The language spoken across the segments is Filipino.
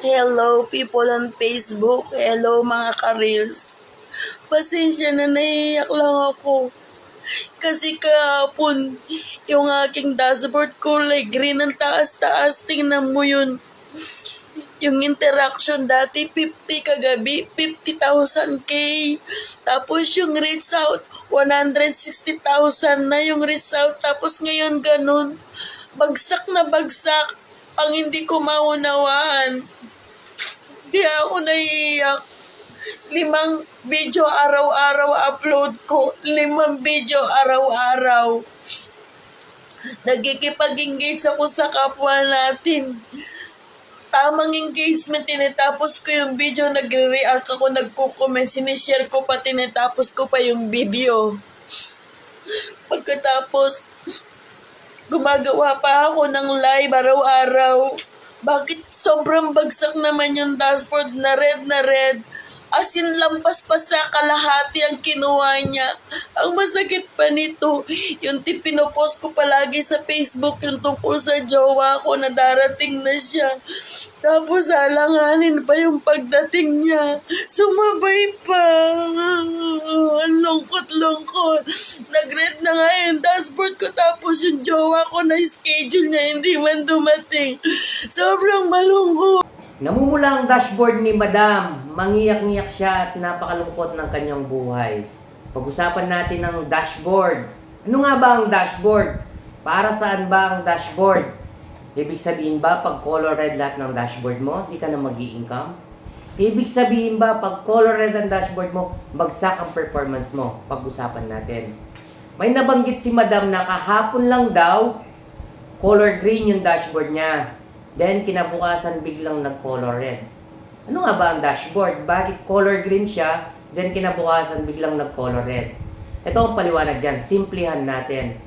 Hello people on Facebook. Hello mga ka-reels. Pasensya na, naiiyak lang ako. Kasi kahapon, yung aking dashboard kulay green ang taas-taas. Tingnan mo yun. Yung interaction dati, 50 kagabi, 50,000K. Tapos yung reach out, 160,000 na yung reach out. Tapos ngayon ganun. Bagsak na bagsak. Ang hindi ko maunawaan. Kaya ako naiiyak. 5 video araw-araw upload ko. 5 video araw-araw. Nagkikipag-engage ako sa kapwa natin. Tamang engagement, tinatapos ko yung video, nagre-react ako, nagko-comment, sinishare ko pa, tinatapos ko pa yung video. Pagkatapos, gumagawa pa ako ng live araw-araw. Bakit sobrang bagsak naman yung dashboard na red? As in, lampas pa sa kalahati ang kinuha niya. Ang masakit pa nito, yung pinopost ko palagi sa Facebook, yung tungkol sa jowa ko na darating na siya. Tapos alanganin pa yung pagdating niya. Sumabay pa. Ang lungkot-lungkot. Nag-red na nga yung dashboard ko, tapos yung jowa ko na schedule niya hindi man dumating. Sobrang malungkot. Namumula ang dashboard ni Madam. Mangiyak-ngiyak siya at napakalungkot ng kanyang buhay. Pag-usapan natin ang dashboard. Ano nga ba ang dashboard? Para saan ba ang dashboard? Ibig sabihin ba pag color red lahat ng dashboard mo, di ka na mag-i-income? Ibig sabihin ba pag color red ang dashboard mo, bagsak ang performance mo? Pag-usapan natin. May nabanggit si Madam na kahapon lang daw, color green yung dashboard niya. Then, kinabukasan biglang nag-color red. Ano nga ba ang dashboard? Bakit color green siya, then kinabukasan biglang nag-color red? Ito ang paliwanag dyan. Simplihan natin.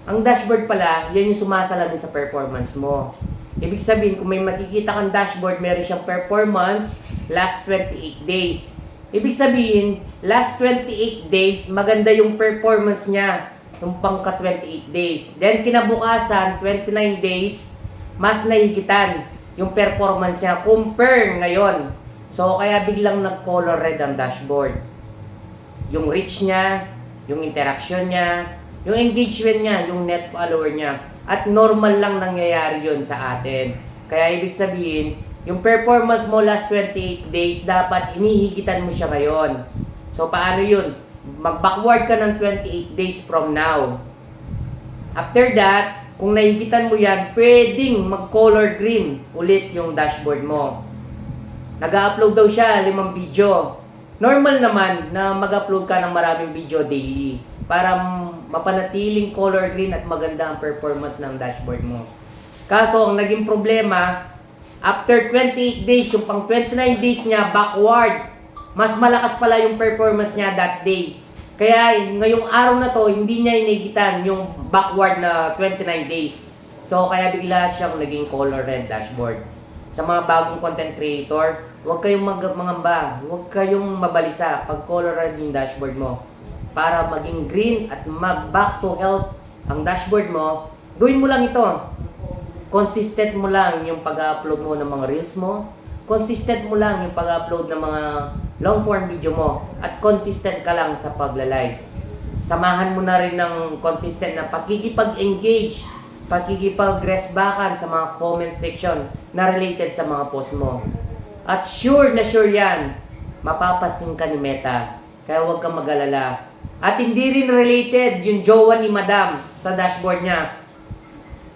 Ang dashboard pala, yan yung sumasalamin sa performance mo. Ibig sabihin, kung may makikita kang dashboard, meron siyang performance last 28 days. Ibig sabihin, last 28 days, maganda yung performance niya. Yung pangka 28 days. Then, kinabukasan, 29 days, mas nahigitan yung performance niya compare ngayon. So, kaya biglang nag-color red ang dashboard. Yung reach niya, yung interaction niya, yung engagement niya, yung net follower niya. At normal lang nangyayari yun sa atin. Kaya ibig sabihin, yung performance mo last 28 days, dapat inihigitan mo siya ngayon. So, paano yun? Mag-backward ka ng 28 days from now. After that, kung nahigitan mo yan, pwedeng mag-color green ulit yung dashboard mo. Nag-upload daw siya 5 video. Normal naman na mag-upload ka ng maraming video daily para mapanatiling color green at maganda ang performance ng dashboard mo. Kaso, ang naging problema, after 28 days, yung pang 29 days niya, backward, mas malakas pala yung performance niya that day. Kaya ngayong araw na to, hindi niya inigitan yung backward na 29 days. So, kaya bigla siyang naging color red dashboard. Sa mga bagong content creator, huwag kayong mangamba, huwag kayong mabalisa pag color red yung dashboard mo. Para maging green at mag-back to health ang dashboard mo, gawin mo lang ito. Consistent mo lang yung pag-upload mo ng mga reels mo. Consistent mo lang yung pag-upload ng mga long form video mo at consistent ka lang sa pagla-live. Samahan mo na rin ng consistent na pakikipag-engage, pakikipag-resbackan sa mga comment section na related sa mga post mo. At sure na sure yan, mapapasin ka ni Meta. Kaya huwag kang mag-alala. At hindi rin related yung jowa ni Madam sa dashboard niya.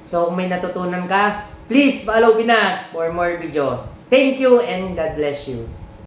So kung may natutunan ka, please follow Pinas for more video. Thank you and God bless you.